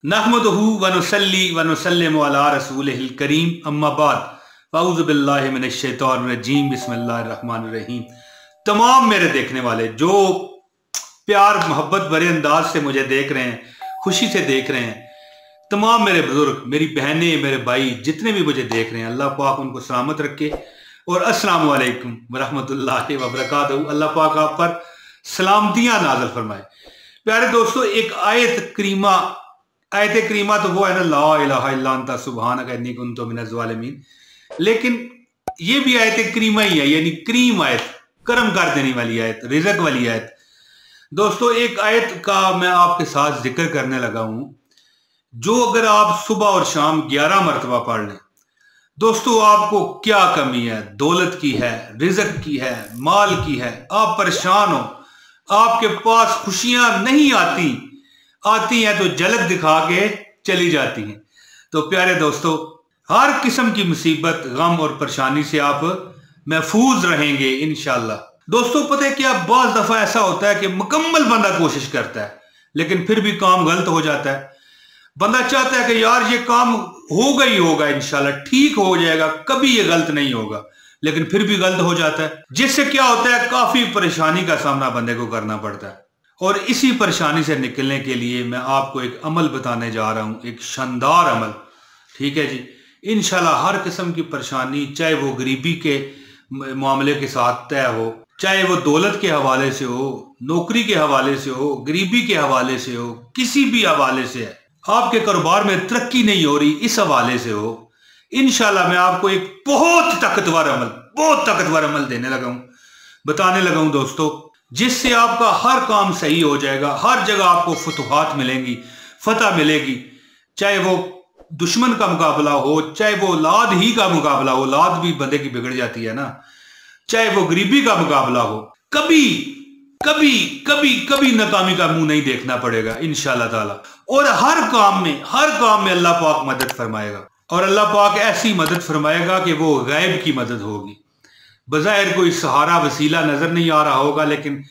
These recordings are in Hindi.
नहमदुहु व नुसल्ली व नुसल्लिमु अला रसूलिहिल करीम अम्मा बाद फ़अऊज़ु बिल्लाहि मिनश शैतानिर रजीम बिस्मिल्लाहिर रहमानिर रहीम। तमाम मेरे देखने वाले जो प्यार मोहब्बत भरे अंदाज से मुझे देख रहे हैं, खुशी से देख रहे हैं, तमाम मेरे बुजुर्ग, मेरी बहनें, मेरे भाई जितने भी मुझे देख रहे हैं, अल्लाह पाक उनको सलामत रखे। और अस्सलामु अलैकुम व रहमतुल्लाहि व बरकातहू। अल्लाह पाक आप पर सलामतियां नाज़िल फरमाए। प्यारे दोस्तों, एक आयत करीमा तो वो है ना, ला इलाहा इल्ला अंता सुब्हानका इन्नी कुन्तु मिनज़ ज़ालिमीन। लेकिन ये भी आयत करीमा ही है, यानी करीम आयत, करम कर देने वाली आयत, रिज़्क़ वाली आयत। दोस्तों, एक आयत का मैं आपके साथ जिक्र करने लगा हूं, जो अगर आप सुबह और शाम 11 मरतबा पढ़ लें, दोस्तों आपको क्या कमी है, दौलत की है, रिज़्क़ की है, माल की है, आप परेशान हो, आपके पास खुशियां नहीं आती हैं तो झलक दिखा के चली जाती हैं। तो प्यारे दोस्तों, हर किस्म की मुसीबत, गम और परेशानी से आप महफूज रहेंगे इंशाअल्लाह। दोस्तों, पता है क्या, बहुत दफा ऐसा होता है कि मुकम्मल बंदा कोशिश करता है लेकिन फिर भी काम गलत हो जाता है। बंदा चाहता है कि यार ये काम होगा ही होगा, इंशाल्लाह ठीक हो जाएगा, कभी ये गलत नहीं होगा, लेकिन फिर भी गलत हो जाता है, जिससे क्या होता है, काफी परेशानी का सामना बंदे को करना पड़ता है। और इसी परेशानी से निकलने के लिए मैं आपको एक अमल बताने जा रहा हूं, एक शानदार अमल। ठीक है जी, इंशाल्लाह हर किस्म की परेशानी, चाहे वो गरीबी के मामले के साथ तय हो, चाहे वो दौलत के हवाले से हो, नौकरी के हवाले से हो, गरीबी के हवाले से हो, किसी भी हवाले से है, आपके कारोबार में तरक्की नहीं हो रही, इस हवाले से हो, इंशाल्लाह मैं आपको एक बहुत ताकतवर अमल देने लगा हूं, बताने लगा हूं दोस्तों, जिससे आपका हर काम सही हो जाएगा। हर जगह आपको फतुहात मिलेंगी, फतह मिलेगी, चाहे वो दुश्मन का मुकाबला हो, चाहे वो औलाद ही का मुकाबला हो, औलाद भी बंदे की बिगड़ जाती है ना, चाहे वो गरीबी का मुकाबला हो, कभी कभी कभी कभी नाकामी का मुंह नहीं देखना पड़ेगा इंशाअल्लाह ताला। और हर काम में अल्लाह पाक मदद फरमाएगा, और अल्लाह पाक ऐसी मदद फरमाएगा कि वो गैब की मदद होगी। बज़ाहिर कोई सहारा वसीला नजर नहीं आ रहा होगा, लेकिन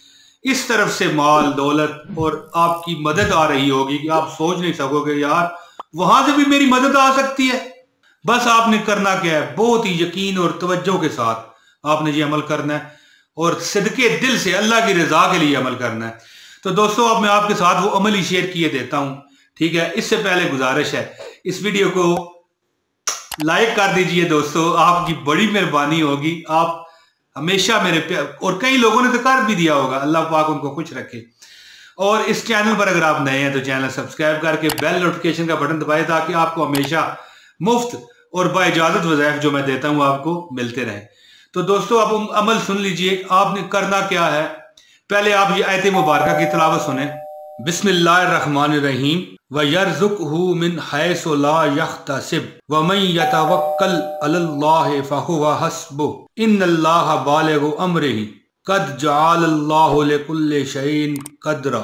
इस तरफ से माल दौलत और आपकी मदद आ रही होगी कि आप सोच नहीं सकोगे यार वहां से भी मेरी मदद आ सकती है। बस आपने करना क्या है, बहुत ही यकीन और तवज्जो के साथ आपने ये अमल करना है और सिदके दिल से अल्लाह की रजा के लिए अमल करना है। तो दोस्तों, अब मैं आपके साथ वो अमल ही शेयर किए देता हूं। ठीक है, इससे पहले गुजारिश है, इस वीडियो को लाइक कर दीजिए दोस्तों, आपकी बड़ी मेहरबानी होगी। आप हमेशा मेरे और कई लोगों ने तो कर भी दिया होगा, अल्लाह पाक उनको खुश रखे। और इस चैनल पर अगर आप नए हैं तो चैनल सब्सक्राइब करके बेल नोटिफिकेशन का बटन दबाएं, ताकि आपको हमेशा मुफ्त और बाइजाजत वज़ाइफ जो मैं देता हूं आपको मिलते रहे। तो दोस्तों, आप अमल सुन लीजिए। आपने करना क्या है, पहले आप ये आयत मुबारका की तिलावत सुने। बिस्मिल्लाहिर्रहमानिर्रहीम। व यर्ज़ुक़हु मिन हैसु ला यहतसिब व मन यतवक्कल अलल्लाहि फहुव हस्बुह इन्नल्लाहा बालिगु अम्रिही कद जअलल्लाहु लिकुल्लि शैइन क़द्रा।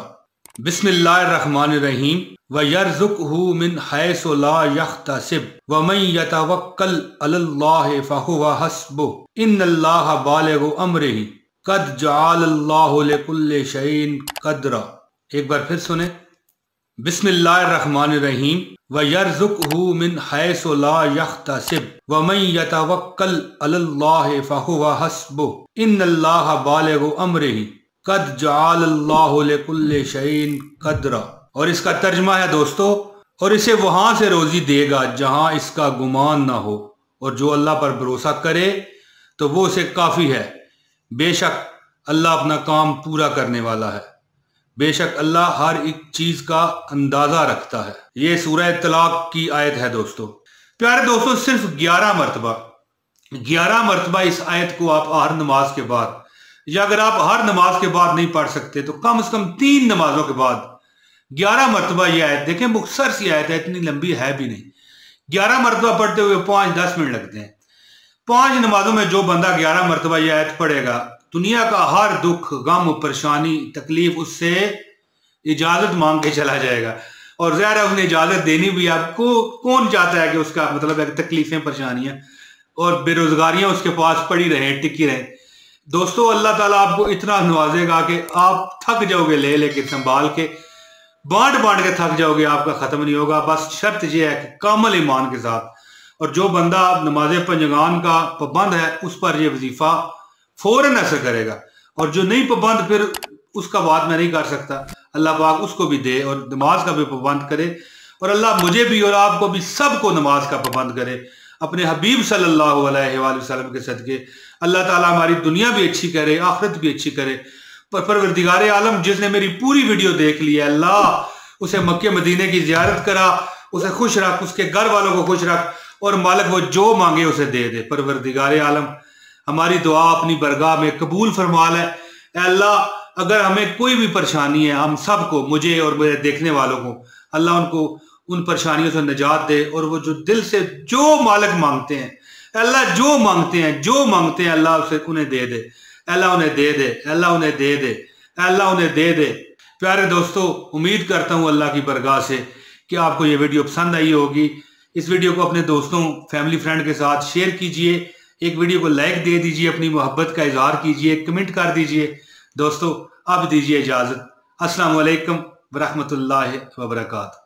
बिस्मिल्लाहिर्रहमानिर्रहीम। व यर्ज़ुक़हु मिन हैसु ला यहतसिब व मन यतवक्कल अलल्लाहि फहुव हस्बुह इन्नल्लाहा बालिगु अम्रिही कद जअलल्लाहु लिकुल्लि शैइन क़द्रा। एक बार फिर सुने। बिस्मिल्लाहिर्रहमानिर्रहीम। व यर्ज़ुक़हु मिन हैसु ला यहतसिब व मन यतवक्कल अलल्लाहि फहुव हस्बुह इन्नल्लाहा बालिगु अम्रिही कद जअलल्लाहु लिकुल्लि शैइन क़द्रा। और इसका तर्जुमा है दोस्तों, और इसे वहां से रोजी देगा जहां इसका गुमान ना हो, और जो अल्लाह पर भरोसा करे तो वो उसे काफी है। बेशक अल्लाह अपना काम पूरा करने वाला है, बेशक अल्लाह हर एक चीज का अंदाजा रखता है। ये सूरह तलाक की आयत है दोस्तों। प्यारे दोस्तों, सिर्फ 11 मरतबा इस आयत को आप हर नमाज के बाद, या अगर आप हर नमाज के बाद नहीं पढ़ सकते तो कम से कम 3 नमाजों के बाद 11 मरतबा ये आयत, देखें मुख्तसर सी आयत है, इतनी लंबी है भी नहीं। 11 मरतबा पढ़ते हुए 5-10 मिनट लगते हैं। 5 नमाजों में जो बंदा 11 मरतबा ये आयत पढ़ेगा, दुनिया का हर दुख, गम, परेशानी, तकलीफ उससे इजाजत मांग के चला जाएगा। और ज़ाहिर है उसने इजाजत देनी भी, आपको कौन चाहता है कि उसका मतलब है तकलीफें, परेशानियां और बेरोजगारियां उसके पास पड़ी रहे, टिकी रहे। दोस्तों, अल्लाह ताला आपको इतना नवाजेगा कि आप थक जाओगे ले लेके संभाल के, बांट बांट के थक जाओगे, आपका खत्म नहीं होगा। बस शर्त यह है कि कामल ईमान के साथ। और जो बंदा नमाज पंजगान का पाबंद है उस पर यह वजीफा फौरन असर करेगा, और जो नहीं पाबंद फिर उसका बात मैं नहीं कर सकता। अल्लाह पाक उसको भी दे और नमाज का भी पाबंद करे, और अल्लाह मुझे भी और आपको भी सबको नमाज का पाबंद करे अपने हबीब सल्लल्लाहु अलैहि वसल्लम के सदके। अल्लाह ताला हमारी दुनिया भी अच्छी करे, आखिरत भी अच्छी करे। पर परवरदिगार आलम जिसने मेरी पूरी वीडियो देख ली है, अल्लाह उसे मक्के मदीने की जियारत करा, उसे खुश रख, उसके घर वालों को खुश रख, और मालिक वो जो मांगे उसे दे दे। परवरदिगार आलम हमारी दुआ अपनी बरगाह में कबूल फरमा ले। अल्लाह अगर हमें कोई भी परेशानी है, हम सबको, मुझे और मेरे देखने वालों को, अल्लाह उनको उन परेशानियों से निजात दे, और वो जो दिल से जो मालिक मांगते हैं अल्लाह, जो मांगते हैं, जो मांगते हैं अल्लाह उसे उन्हें दे दे, अल्लाह उन्हें दे दे, अल्लाह उन्हें दे दे, अल्लाह उन्हें दे दे। प्यारे दोस्तों, उम्मीद करता हूँ अल्लाह की बरगाह से कि आपको ये वीडियो पसंद आई होगी। इस वीडियो को अपने दोस्तों, फैमिली, फ्रेंड के साथ शेयर कीजिए। एक वीडियो को लाइक दे दीजिए, अपनी मोहब्बत का इजहार कीजिए, कमेंट कर दीजिए। दोस्तों अब दीजिए इजाजत। अस्सलाम वालेकुम व रहमतुल्लाहि व बरकातहू।